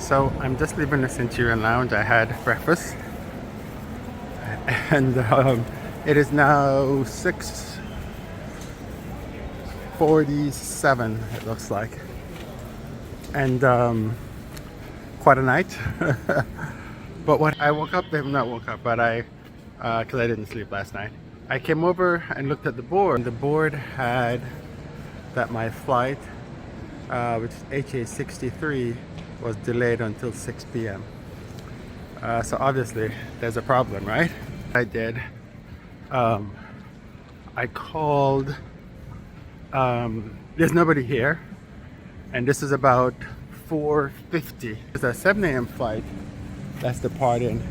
So I'm just leaving the Centurion Lounge. I had breakfast, and it is now 6:47. It looks like, and quite a night. But what I woke up, not woke up, but because I didn't sleep last night. I came over and looked at the board. The board had that my flight, which is HA63, was delayed until 6 p.m. So obviously there's a problem, right? I did. I called. There's nobody here, and this is about 4:50. It's a 7 a.m. flight that's departing,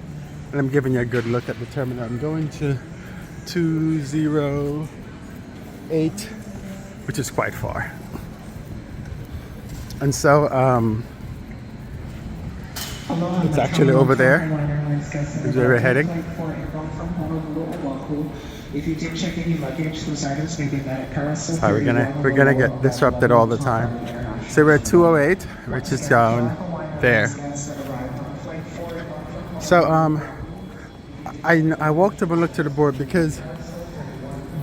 and I'm giving you a good look at the terminal. I'm going to 208, which is quite far. And so it's actually over there is where we're heading. If you did check any luggage, those items may be met at carousel. So we're gonna get disrupted all the time. So we're at 208, which is down there. So I walked up and looked at the board because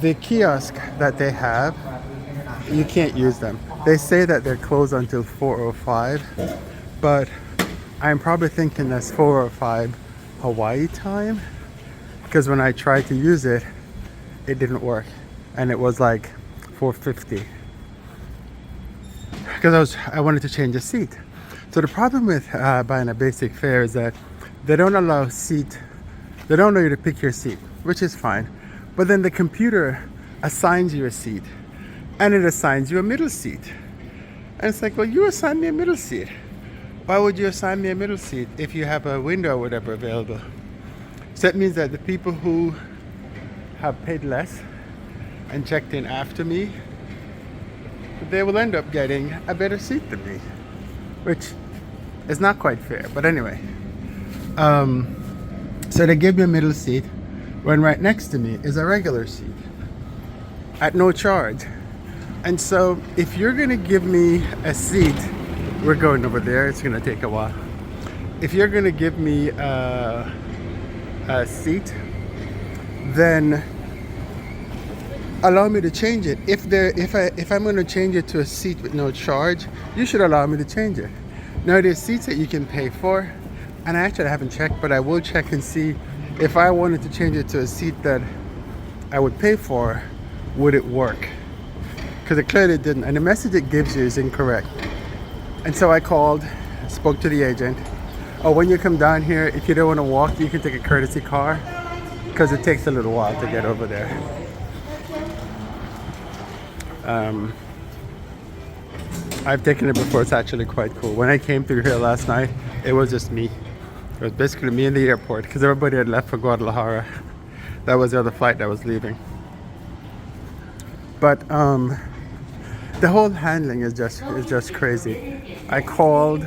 the kiosk that they have, you can't use them. They say that they're closed until 4:05, but I'm probably thinking that's 4:05 Hawaii time, because when I tried to use it, it didn't work, and it was like 4:50 because I wanted to change the seat. So the problem with buying a basic fare is that they don't allow you to pick your seat, which is fine, but then the computer assigns you a seat, and it assigns you a middle seat, and it's like, well, you assigned me a middle seat. Why would you assign me a middle seat if you have a window or whatever available? So that means that the people who have paid less and checked in after me, they will end up getting a better seat than me, which is not quite fair. But anyway, so they gave me a middle seat when right next to me is a regular seat at no charge. And so if you're gonna give me a seat, we're going over there, it's gonna take a while. If you're gonna give me a seat, then allow me to change it. If I'm going to change it to a seat with no charge, you should allow me to change it. Now there's seats that you can pay for, and I actually haven't checked, but I will check and see if I wanted to change it to a seat that I would pay for, would it work? Because it clearly didn't, and the message it gives you is incorrect. And so I called, spoke to the agent. Oh, when you come down here, if you don't want to walk, you can take a courtesy car, because it takes a little while to get over there. I've taken it before. It's actually quite cool. When I came through here last night, it was just me. It was basically me in the airport, because everybody had left for Guadalajara. That was the other flight that was leaving. But the whole handling is just crazy. I called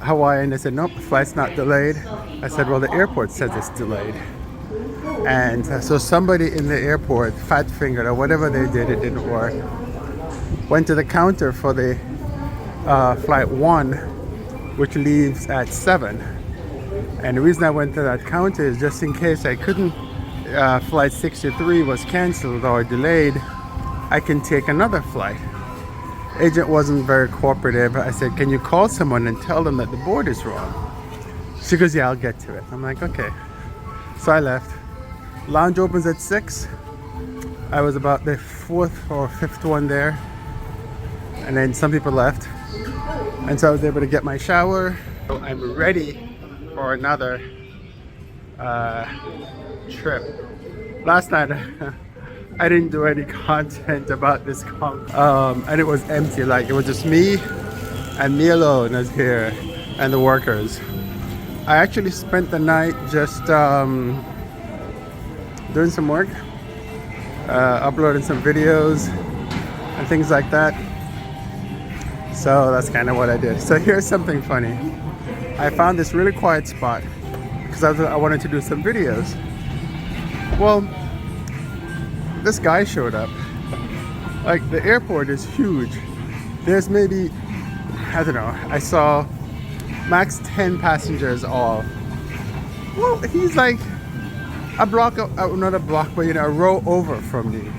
Hawaii and they said, nope, the flight's not delayed. I said, well, the airport says it's delayed. And so somebody in the airport fat fingered or whatever they did, it didn't work. Went to the counter for the flight 1, which leaves at 7. And the reason I went to that counter is just in case I couldn't, flight 63 was canceled or delayed, I can take another flight. Agent wasn't very cooperative. I said, can you call someone and tell them that the board is wrong? She goes, yeah, I'll get to it. I'm like, okay. So I left. Lounge opens at 6. I was about the 4th or 5th one there, and then some people left, and so I was able to get my shower. So I'm ready for another trip. Last night I didn't do any content about this and it was empty. Like, it was just me and me alone as here and the workers. I actually spent the night just doing some work, uploading some videos and things like that. So that's kind of what I did. So here's something funny. I found this really quiet spot because I wanted to do some videos. Well, this guy showed up. Like, the airport is huge. There's maybe, I don't know, I saw Max 10 passengers all. Well, he's like a block, not a block, but you know, a row over from me.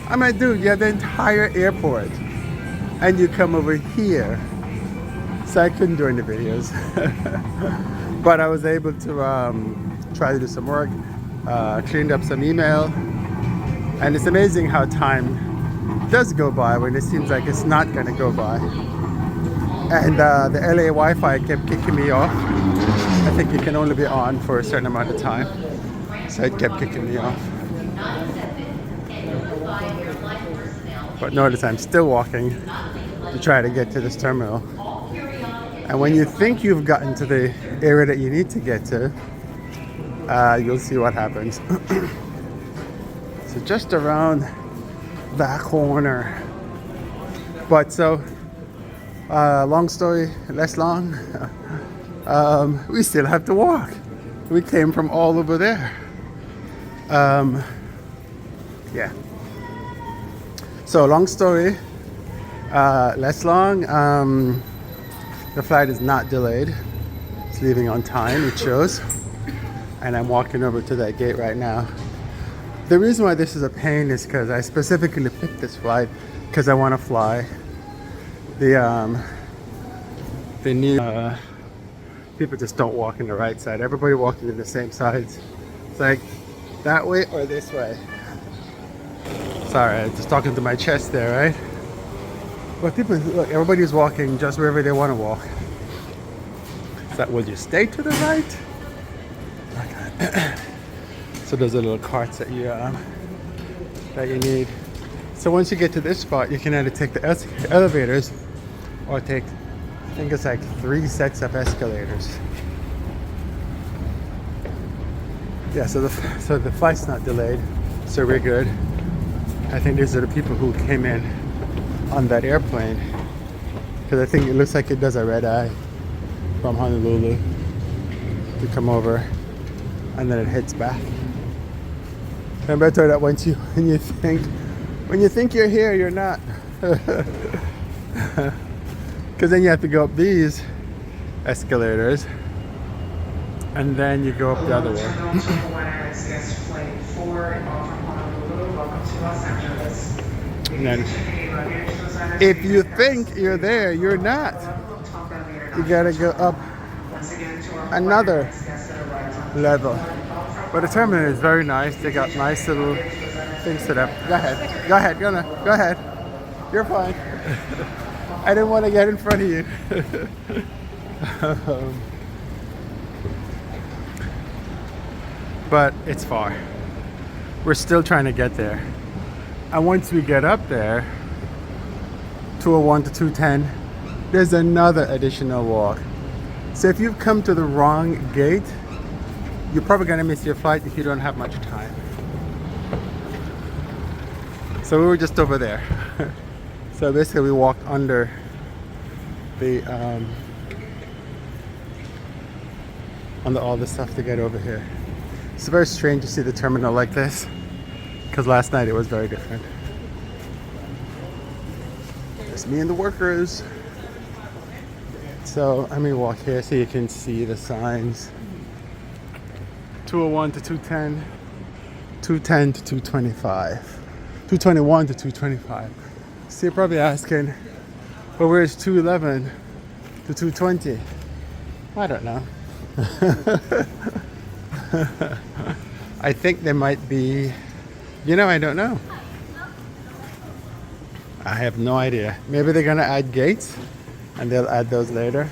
I'm like, dude, you have the entire airport and you come over here. So I couldn't do any videos. But I was able to try to do some work, cleaned up some email. And it's amazing how time does go by when it seems like it's not going to go by. And the LA Wi-Fi kept kicking me off. I think it can only be on for a certain amount of time. So it kept kicking me off. But notice I'm still walking to try to get to this terminal. And when you think you've gotten to the area that you need to get to, you'll see what happens. So just around that corner. But so, long story less long, we still have to walk. We came from all over there. Yeah. So long story less long. The flight is not delayed. It's leaving on time, it shows. And I'm walking over to that gate right now. The reason why this is a pain is because I specifically picked this flight because I want to fly the new people just don't walk in the right side. Everybody walking in the same sides. It's like that way or this way. Sorry, I'm just talking to my chest there, right? But people, look, everybody's walking just wherever they want to walk. So will you stay to the right? Okay. So those are little carts that you need. So once you get to this spot, you can either take the elevators or take, I think it's like 3 sets of escalators. Yeah, so the flight's not delayed, so we're good. I think these are the people who came in on that airplane, because I think it looks like it does a red eye from Honolulu to come over, and then it heads back. And better that when you think you're here, you're not. Because then you have to go up these escalators, and then you go up the other way. And then, if you think you're there, you're not. You gotta go up another level. But the terminal is very nice. They got nice little things set up. Go ahead, go ahead. You're fine. I didn't want to get in front of you. But it's far. We're still trying to get there. And once we get up there, 201 to 210, there's another additional walk. So if you've come to the wrong gate, you're probably going to miss your flight if you don't have much time. So we were just over there. So basically we walked under the under all the stuff to get over here. It's very strange to see the terminal like this, because last night it was very different. There's me and the workers. So let me walk here so you can see the signs. 201 to 210, 210 to 225, 221 to 225. So you're probably asking, well, where's 211 to 220? I don't know. I think there might be, I don't know. I have no idea. Maybe they're gonna add gates and they'll add those later.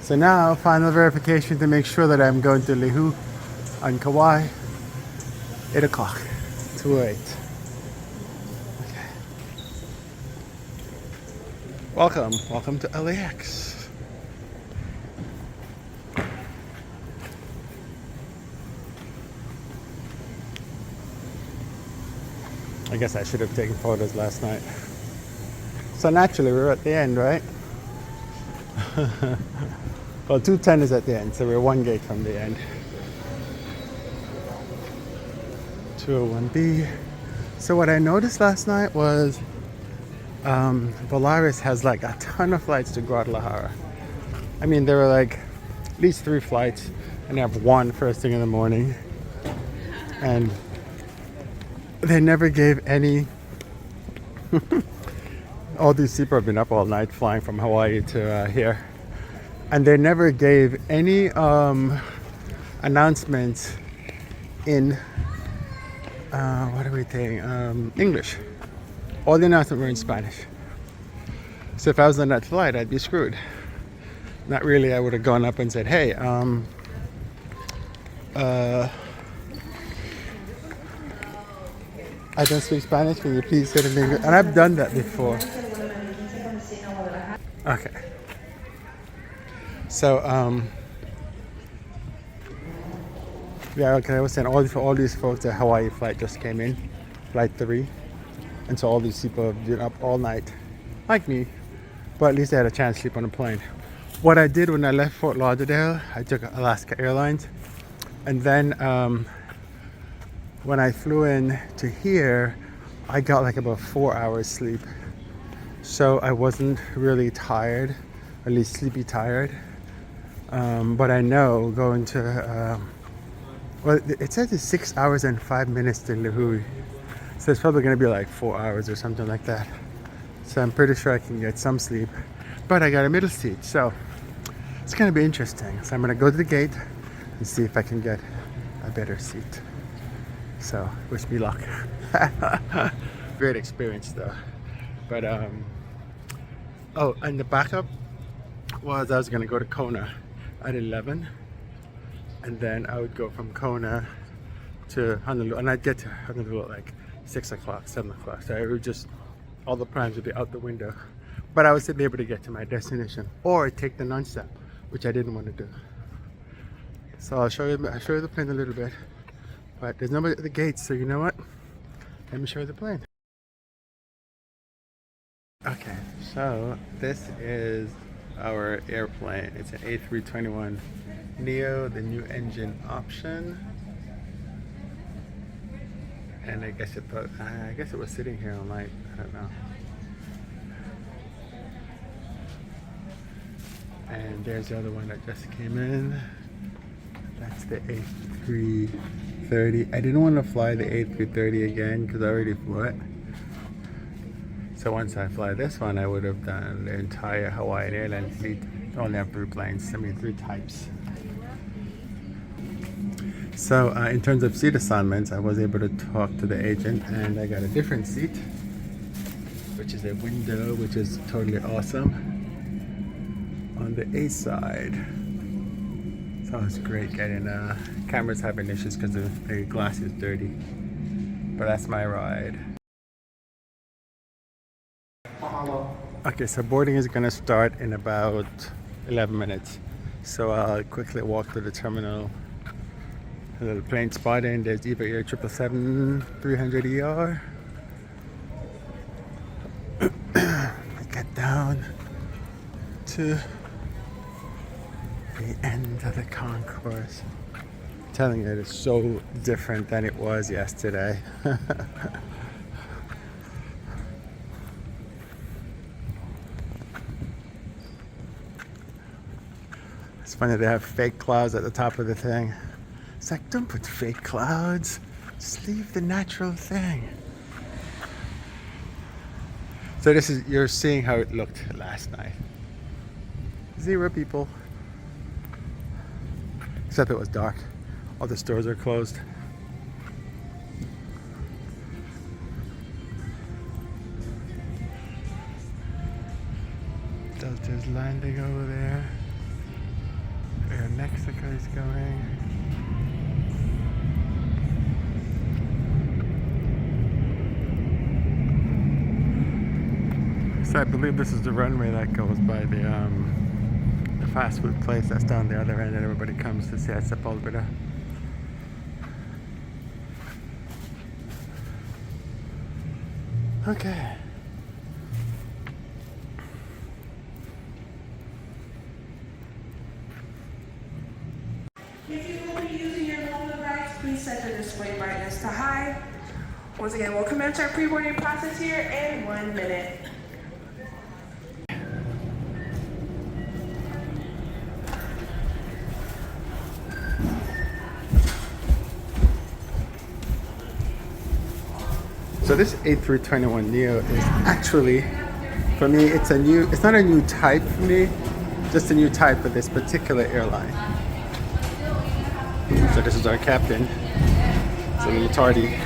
So now, final verification to make sure that I'm going to Lihue on Kauai, 8 o'clock, 2:08. Okay. Welcome to LAX. I guess I should have taken photos last night. So naturally, we're at the end, right? Well, 210 is at the end, so we're one gate from the end. 201B. So what I noticed last night was Volaris has like a ton of flights to Guadalajara. I mean, there were like at least 3 flights, and they have one first thing in the morning. And they never gave any. All these people have been up all night flying from Hawaii to here, and they never gave any announcements in what are we saying? English. All the announcements were in Spanish. So if I was on that flight, I'd be screwed. Not really. I would have gone up and said, "Hey, I don't speak Spanish. Can you please say it in English?" And I've done that before. Okay. So yeah, okay. I was saying all these folks, the Hawaii flight just came in, flight 3, and so all these people have been up all night, like me, but at least they had a chance to sleep on a plane. What I did when I left Fort Lauderdale, I took Alaska Airlines, and then when I flew in to here, I got like about 4 hours sleep. So I wasn't really tired, at least sleepy tired. But I know going to, well, it says it's 6 hours and 5 minutes to Lihue. So it's probably going to be like 4 hours or something like that. So I'm pretty sure I can get some sleep. But I got a middle seat, so it's going to be interesting. So I'm going to go to the gate and see if I can get a better seat. So wish me luck. Great experience though. But oh, and the backup was I was gonna go to Kona at 11, and then I would go from Kona to Honolulu, and I'd get to Honolulu at like 6 o'clock, 7 o'clock. So it would just, all the plans would be out the window. But I would still be able to get to my destination, or take the non-stop, which I didn't want to do. So I'll show you the plane a little bit. But there's nobody at the gates, so you know what? Let me show you the plane. Okay, so this is our airplane. It's an A321neo, the new engine option. And I guess it was sitting here all night. I don't know. And there's the other one that just came in. That's the A330. I didn't want to fly the A330 again because I already flew it. So once I fly this one, I would have done the entire Hawaiian Airlines fleet. They only have 3 planes, 3 types. So in terms of seat assignments, I was able to talk to the agent, and I got a different seat, which is a window, which is totally awesome, on the A side. So it's great getting cameras having issues because the glass is dirty. But that's my ride. Okay, so boarding is going to start in about 11 minutes. So I'll quickly walk to the terminal. A little plane spotting. There's Eva Air 777-300ER. Get down to the end of the concourse. I'm telling you, it's so different than it was yesterday. It's funny they have fake clouds at the top of the thing. It's like, don't put fake clouds. Just leave the natural thing. So this is, you're seeing how it looked last night. 0 people. Except it was dark. All the stores are closed. Delta's landing over there. Where Mexico is going. So I believe this is the runway that goes by the fast food place that's down the other end, and everybody comes to see Sepulveda. Okay. If you will be using your mobile device, please set the display brightness to high. Once again, we'll commence our pre-boarding process here in 1 minute. So this A321neo is actually, for me, it's not a new type for me, just a new type for this particular airline. So this is our captain. It's a little tardy.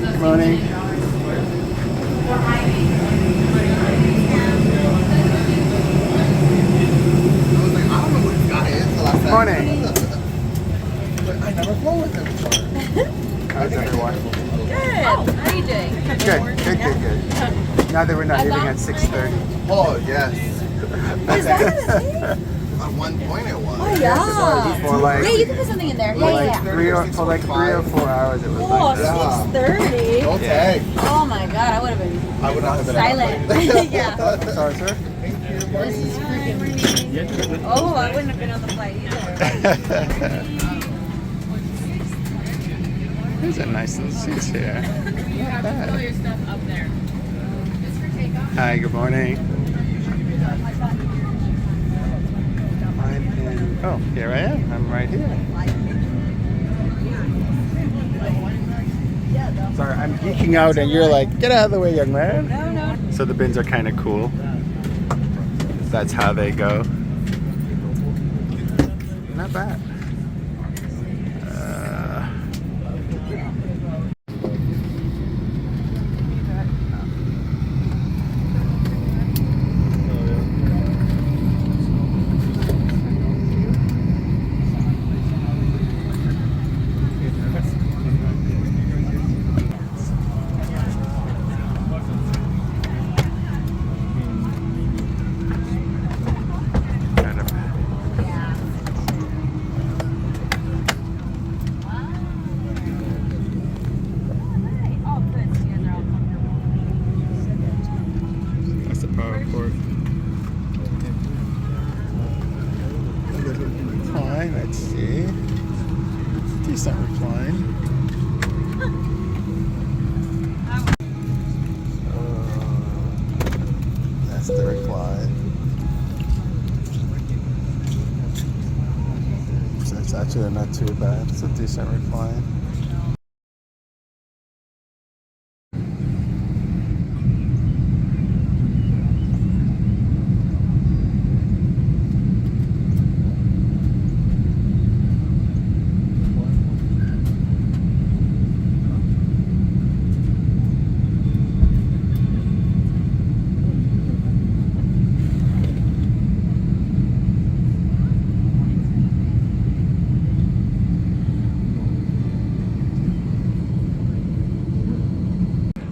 Good morning. Good morning. I never flown with him before. How's everyone? Good. How are you doing? Good. Now that we're not leaving at 6:30. Oh, yes. Is that what it is? At one point it was. Oh, yeah. For like, Yeah, you can put something in there. for Yeah, like yeah. 3 or 4 hours it was Oh, like that. 6:30. Don't tag. Oh my god, I would have been I would not have been silent. Yeah. Sorry, sir. This is freaking. Oh, I wouldn't have been on the flight either. There's a nice little seat here. Not bad. Hi, good morning. Oh, here I am. I'm right here. Sorry, I'm geeking out and you're like, get out of the way, young man. No. So the bins are kind of cool. That's how they go. Not bad. That's the power cord. Recline, let's see. Decent recline. That's the recline. So it's actually not too bad. It's a decent recline.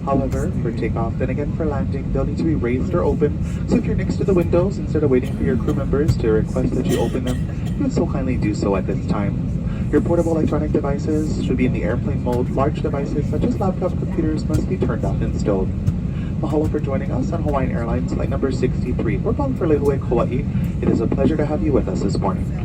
However, for takeoff, then again for landing, they'll need to be raised or open. So if you're next to the windows, instead of waiting for your crew members to request that you open them, you would so kindly do so at this time. Your portable electronic devices should be in the airplane mode. Large devices such as laptop computers must be turned off and stowed. Mahalo for joining us on Hawaiian Airlines flight number 63. We're bound for Lihue, Kauai. It is a pleasure to have you with us this morning.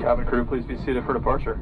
Cabin crew, please be seated for departure.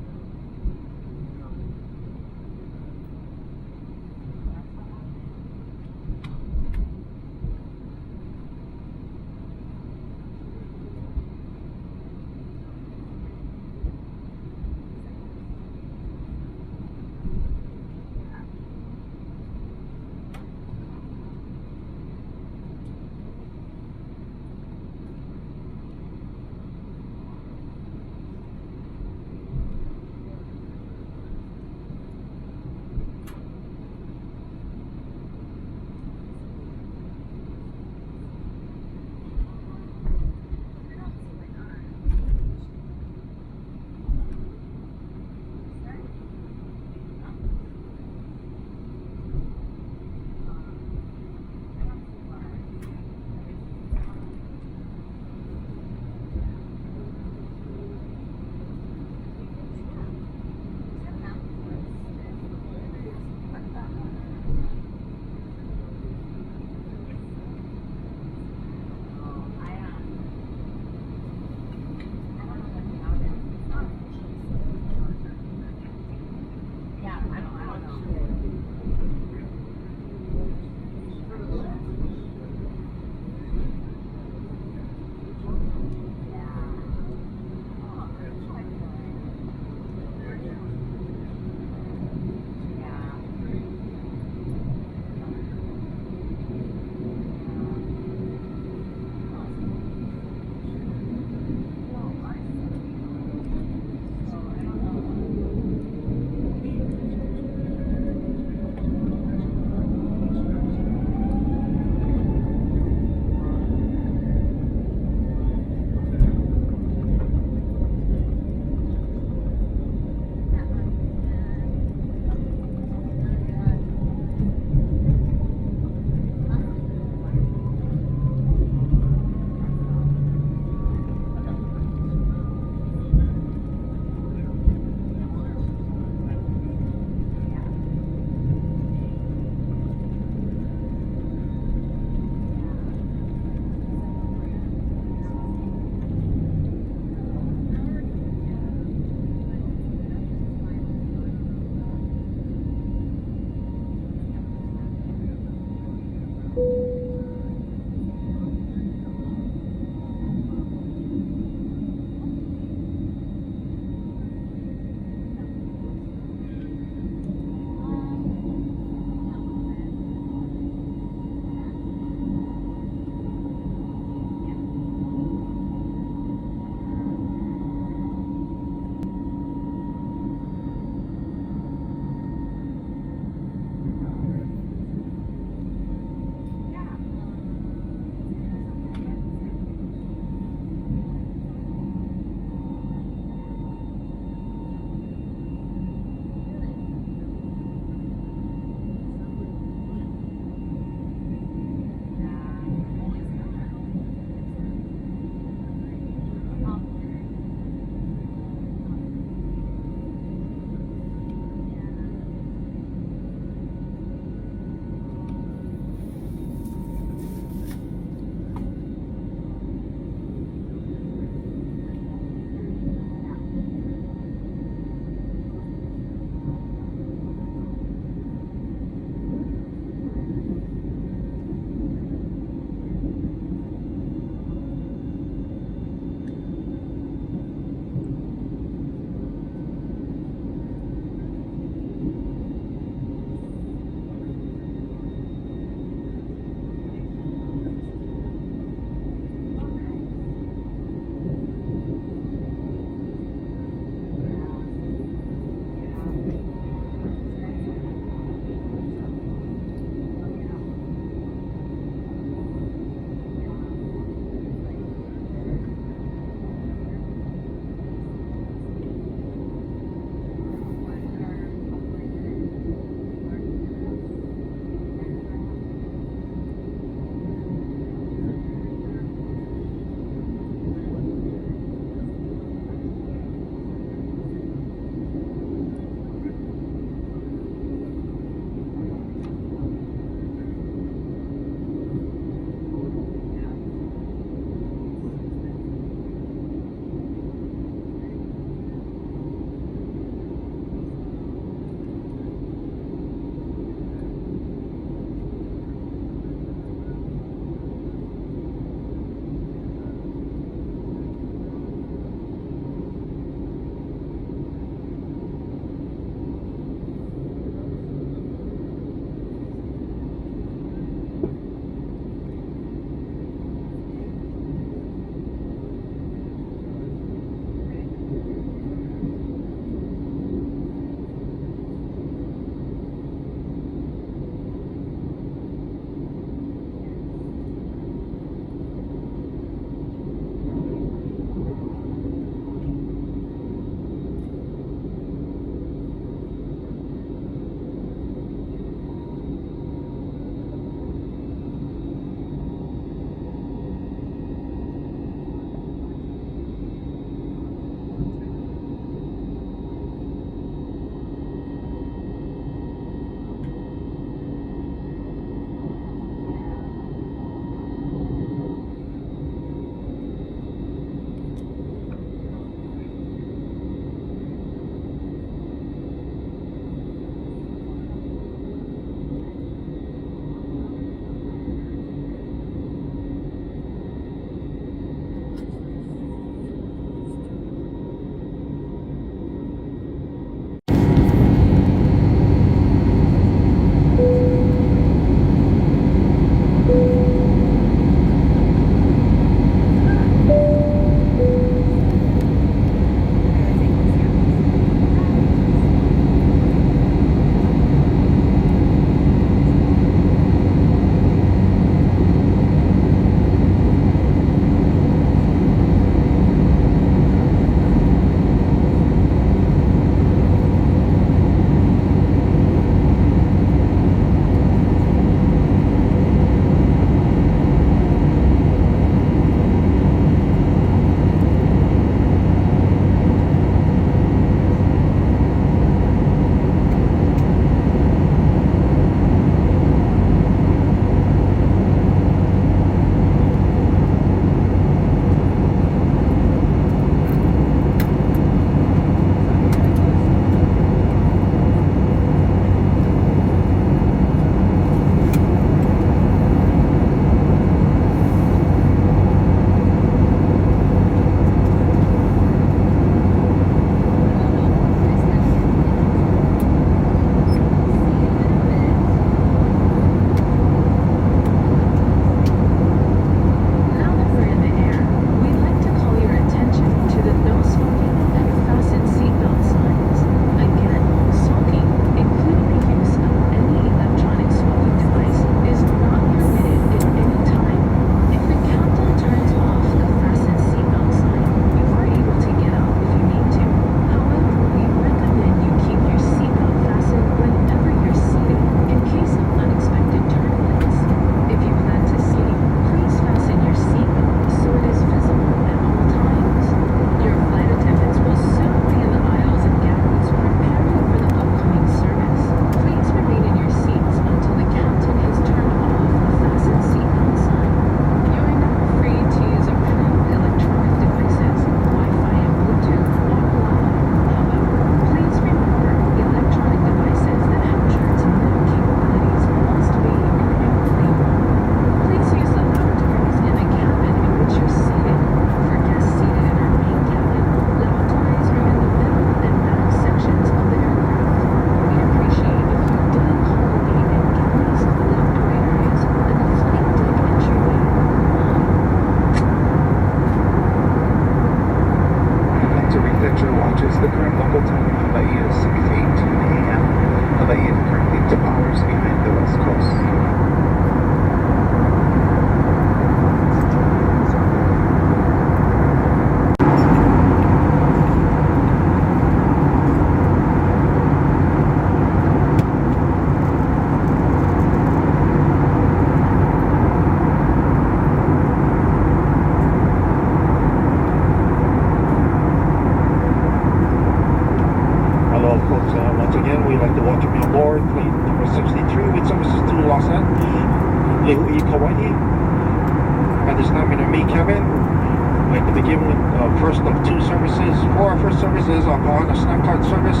cabin. I'd like to begin with first of two services. For our first service is on a snack cart service.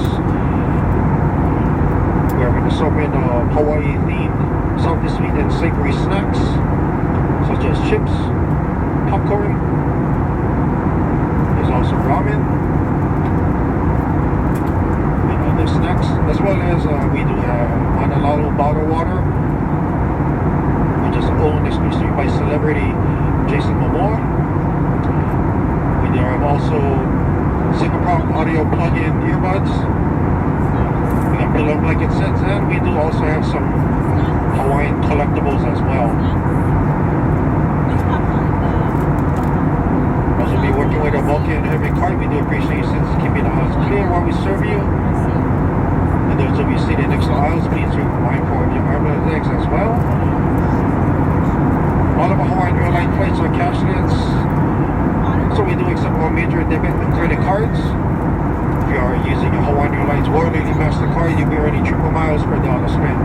We have an assortment of Hawaii themed salty, sweet, and savory snacks such as chips, popcorn. There's also ramen and other snacks, as well as we do have Honolulu bottled water, which is owned exclusively by celebrity Jason Momoa. We do have also single prop audio plug-in earbuds. We got pillow blanket sets, and we do also have some Hawaiian collectibles as well. Also be working with a bulky and heavy cart. We do appreciate you since keeping the house clear while we serve you. And those of you seated next to aisles, please be mindful of your arms and legs as well. All of our Hawaiian Airlines flights are cashless, so we do accept all major debit and credit cards. If you are using your Hawaiian Airlines World Lady MasterCard, you'll be earning triple miles per dollar spent.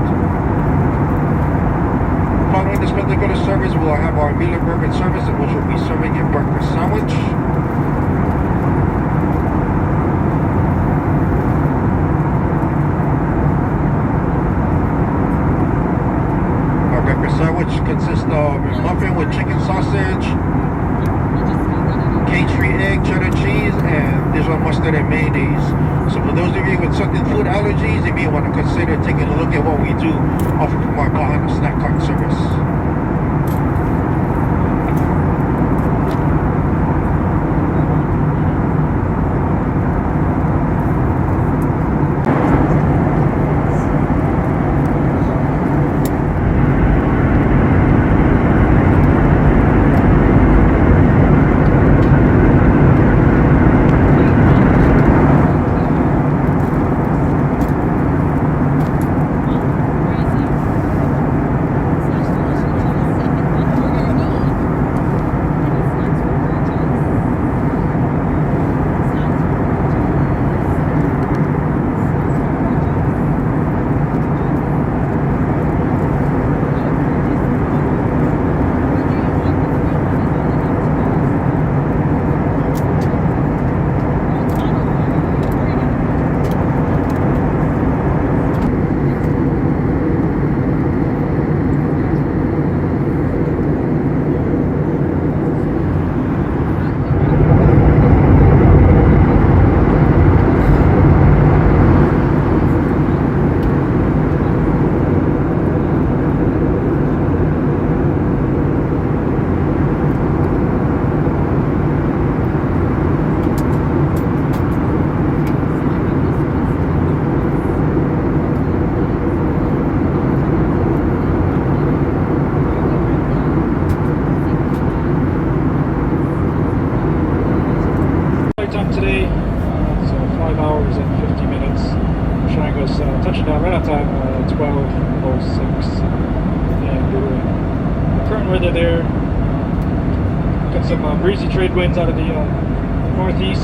Following this particular service, we'll have our meal and beverage service, in which we'll be serving a breakfast sandwich. Our breakfast sandwich consists of a muffin with chicken sausage, cage-free egg, cheddar cheese, and Dijon mustard and mayonnaise. So for those of you with certain food allergies, you may want to consider taking a look at what we do offer from our Kahana snack cart service. Today, so 5 hours and 50 minutes. Showing us touching down right on time, 12:06. And the current weather there, got some breezy trade winds out of the northeast,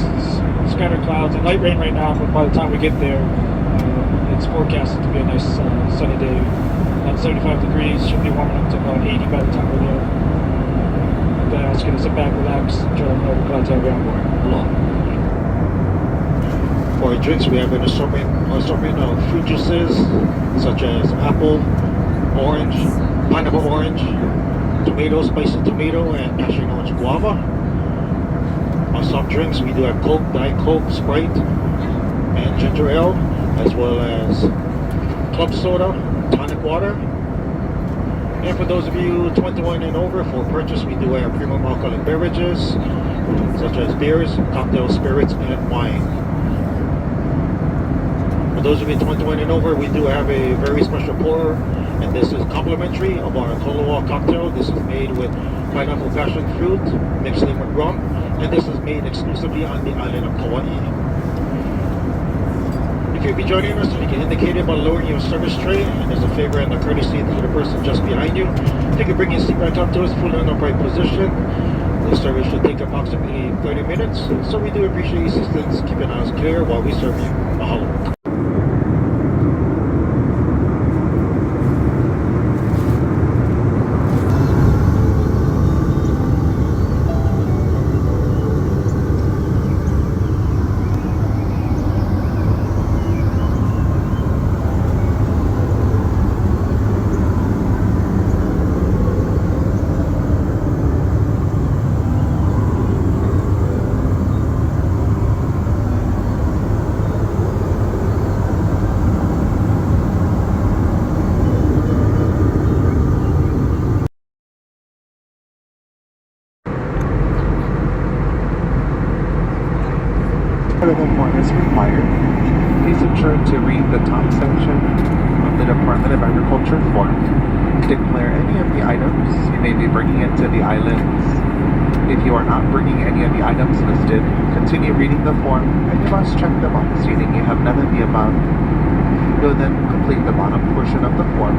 scattered clouds, and light rain right now. But by the time we get there, it's forecasted to be a nice sunny day. About 75 degrees, should be warming up to about 80 by the time we're there. And I'm just gonna sit back, relax, enjoy the weather. Glad to have you on board. Aloha. For our drinks, we have an assortment of fruit juices such as apple, orange, pineapple orange, tomato, spicy tomato, and passion orange guava. Our soft drinks, we do have Coke, Diet Coke, Sprite, and ginger ale, as well as club soda, tonic water. And for those of you 21 and over, for purchase, we do have premium alcoholic beverages such as beers, cocktails, spirits, and wine. For those of you 21 and over, we do have a very special pour, and this is complimentary of our Koloa cocktail. This is made with pineapple passion fruit mixed in with rum, and this is made exclusively on the island of Kauai. If you'll be joining us, you can indicate it by lowering your service tray, and as a favor and a courtesy to the person just behind you, if you can bring your seat back up to us, fully in the upright position. The service should take approximately 30 minutes, so we do appreciate your assistance keeping us clear while we serve you. Mahalo. whether the form is required, please ensure to read the top section of the Department of Agriculture form. Declare any of the items you may be bringing into the islands. If you are not bringing any of the items listed, continue reading the form and you must check the box stating you have none of the above. You'll then complete the bottom portion of the form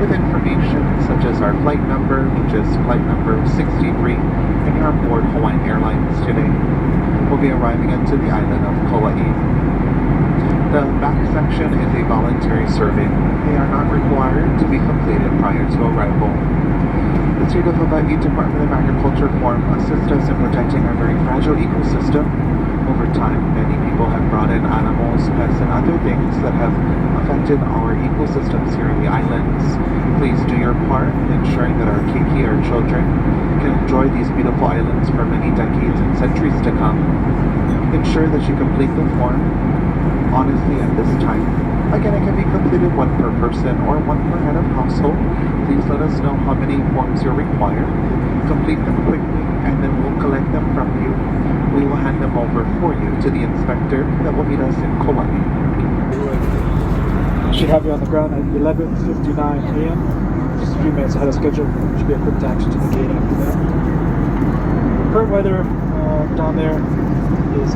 with information such as our flight number, which is flight number 63, and you're on board Hawaiian Airlines today. We'll be arriving into the island of Kauai. The back section is a voluntary survey. They are not required to be completed prior to arrival. The State of Hawaii Department of Agriculture form assists us in protecting our very fragile ecosystem. Over time, many people have brought in animals, pests, and other things that have affected our ecosystems here in the islands. Please do your part in ensuring that our keiki, our children, can enjoy these beautiful islands for many decades and centuries to come. Ensure that you complete the form honestly at this time. Again, it can be completed one per person or one per head of household. Please let us know how many forms you require. Complete them quickly and then we'll collect them from you. We will hand them over for you to the inspector that will meet us in Kauai. Should have you on the ground at 11:59 a.m. Just a few minutes ahead of schedule. Should be a quick taxi to the gate after that. Current weather down there is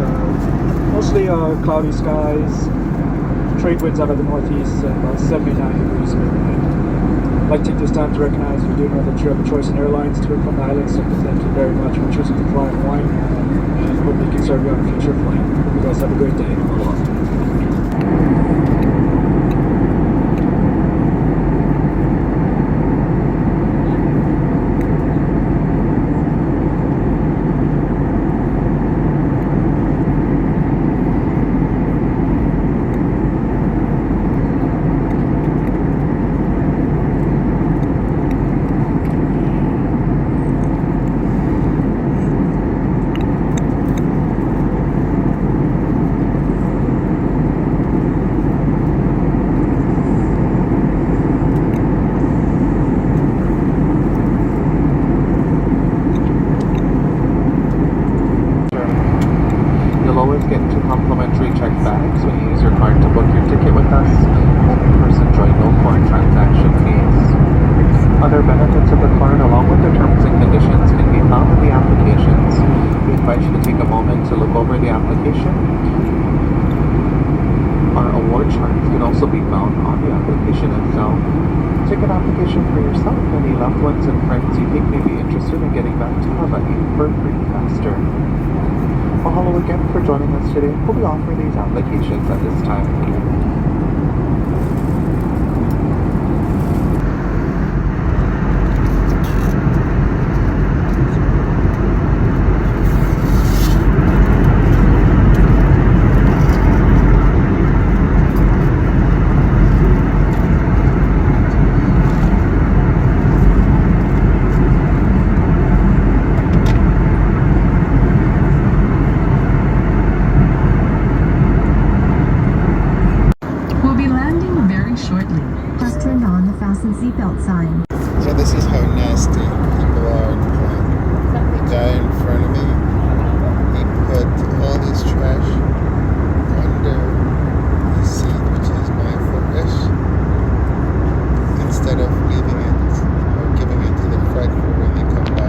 mostly cloudy skies. Trade winds out of the northeast at about 79 degrees Fahrenheit. I'd like to take this time to recognize you do know that you have a choice in airlines to and from the islands, so thank you very much for choosing to fly Hawaii, and hope we can serve you on a future flight. Hope you guys have a great day. Aloha. Complimentary check bags when you use your card to book your ticket with us, and in-person join no foreign transaction fees. Other benefits of the card, along with the terms and conditions, can be found in the applications. We invite you to take a moment to look over the application. Our award charts can also be found on the application itself. Take an application for yourself and any loved ones and friends you think may be interested in getting back to Hawaii for free faster. Mahalo again for joining us today. We'll be offering these applications at this time. Seatbelt sign. So this is how nasty people are in the plane. The guy in front of me, he put all his trash under the seat, which is my footrest, instead of leaving it or giving it to the flight crew when they come by.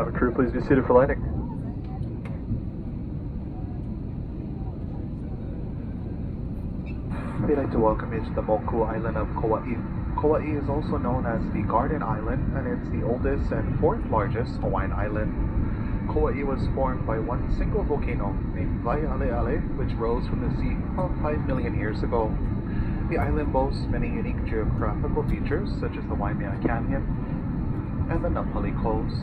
Have a crew please be seated for landing. We'd like to welcome you to the Moku Island of Kauai. Kauai is also known as the Garden Island, and it's the oldest and fourth largest Hawaiian island. Kauai was formed by one single volcano named Lihue, which rose from the sea about 5 million years ago. The island boasts many unique geographical features, such as the Waimea Canyon and the Napali Coast.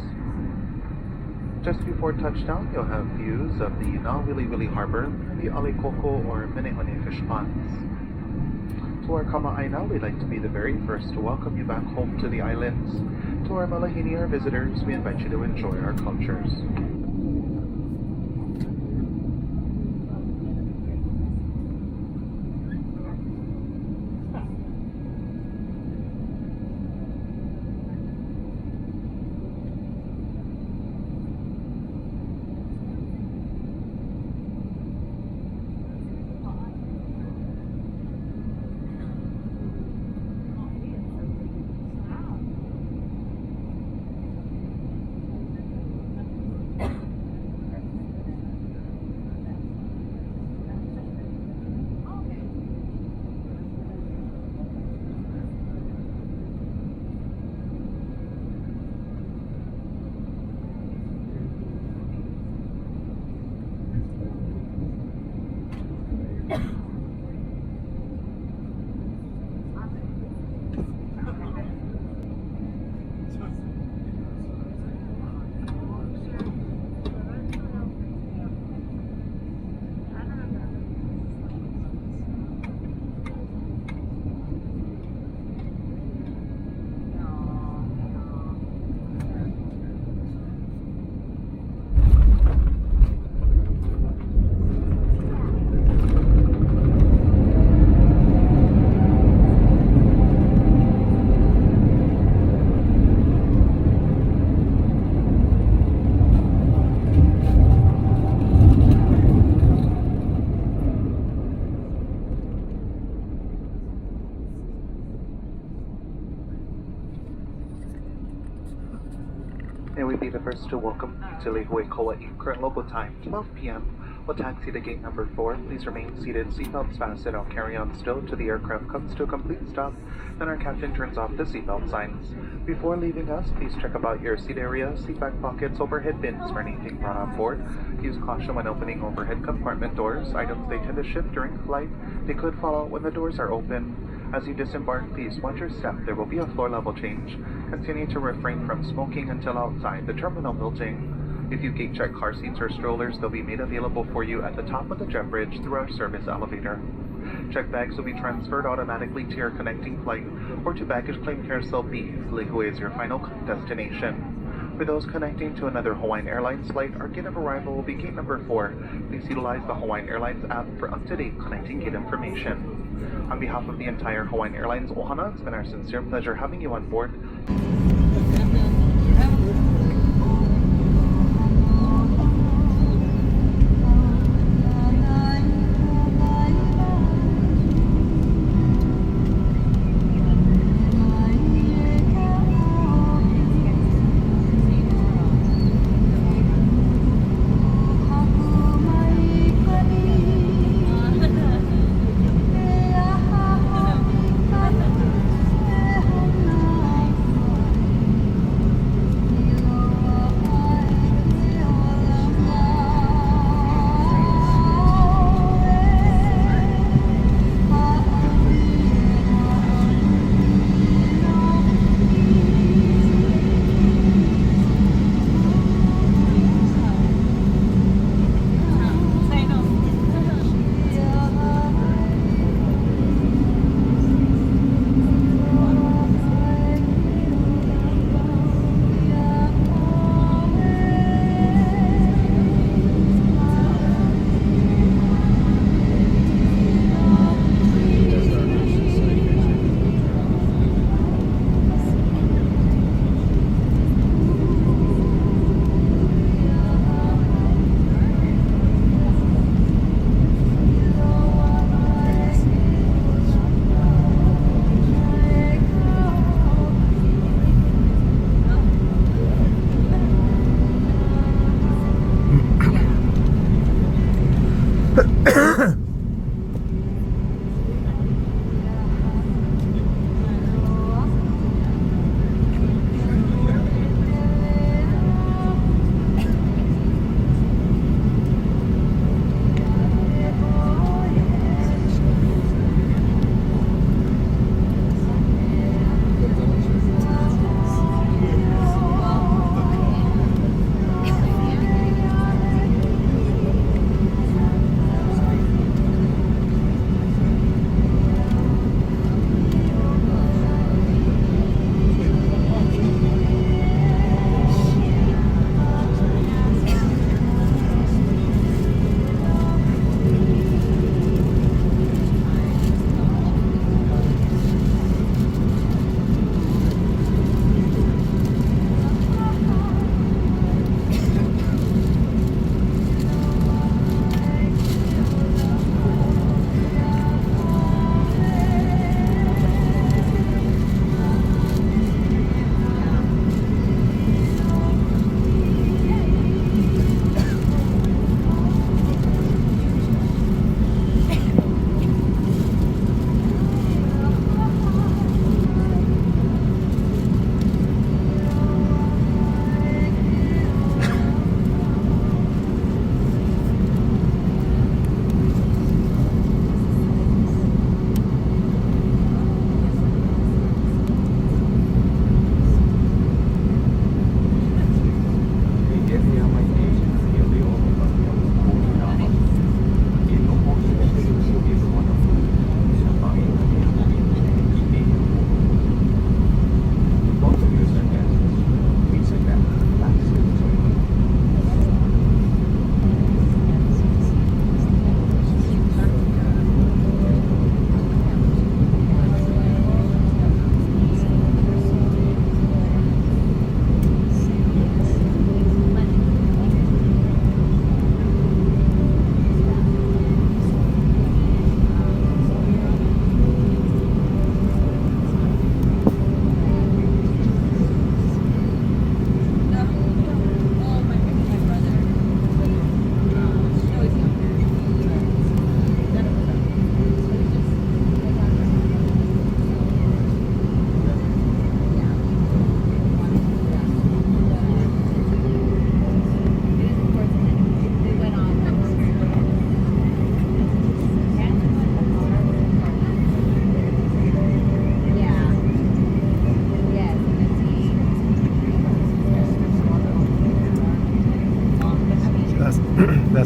Just before touchdown, you'll have views of the Na'Wiliwili Harbor and the Alikoko or Minehone fish ponds. To our kama'aina, we'd like to be the very first to welcome you back home to the islands. To our malahini or visitors, we invite you to enjoy our cultures. May we be the first to welcome you to Lihue, Kauai. Current local time, 12 p.m. We'll taxi to gate number 4. Please remain seated, seatbelts fastened, our carry-on still till the aircraft comes to a complete stop. Then our captain turns off the seatbelt signs. Before leaving us, please check about your seat area, seat back pockets, overhead bins for anything brought on board. Use caution when opening overhead compartment doors. Items they tend to shift during flight. They could fall out when the doors are open. As you disembark, please watch your step. There will be a floor level change. Continue to refrain from smoking until outside the terminal building. If you gate check car seats or strollers, they'll be made available for you at the top of the jet bridge through our service elevator. Checked bags will be transferred automatically to your connecting flight or to baggage claim carousel B if Lihue is your final destination. For those connecting to another Hawaiian Airlines flight, our gate of arrival will be gate number 4. Please utilize the Hawaiian Airlines app for up-to-date connecting gate information. On behalf of the entire Hawaiian Airlines Ohana, it's been our sincere pleasure having you on board.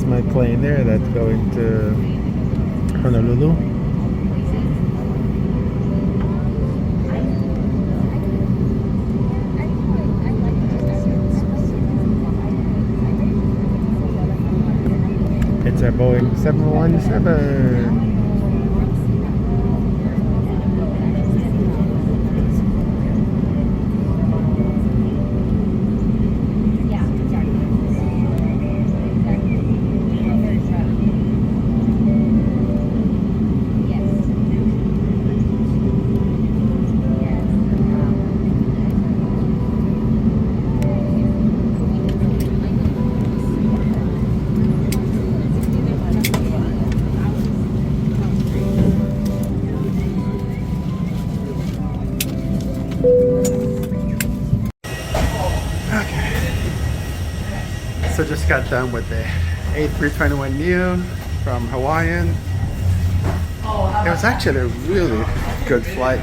That's my plane there that's going to Honolulu. It's a Boeing 717. So just got done with the A321neo from Hawaiian. It was actually a really good flight.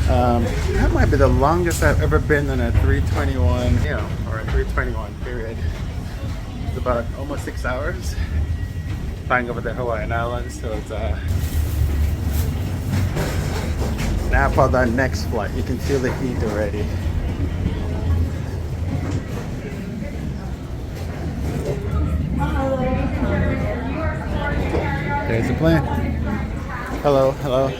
That might be the longest I've ever been on a 321neo or a 321 period. It's about almost 6 hours flying over the Hawaiian Islands. So it's now for the next flight. You can feel the heat already. There's the plane. Hello, hello.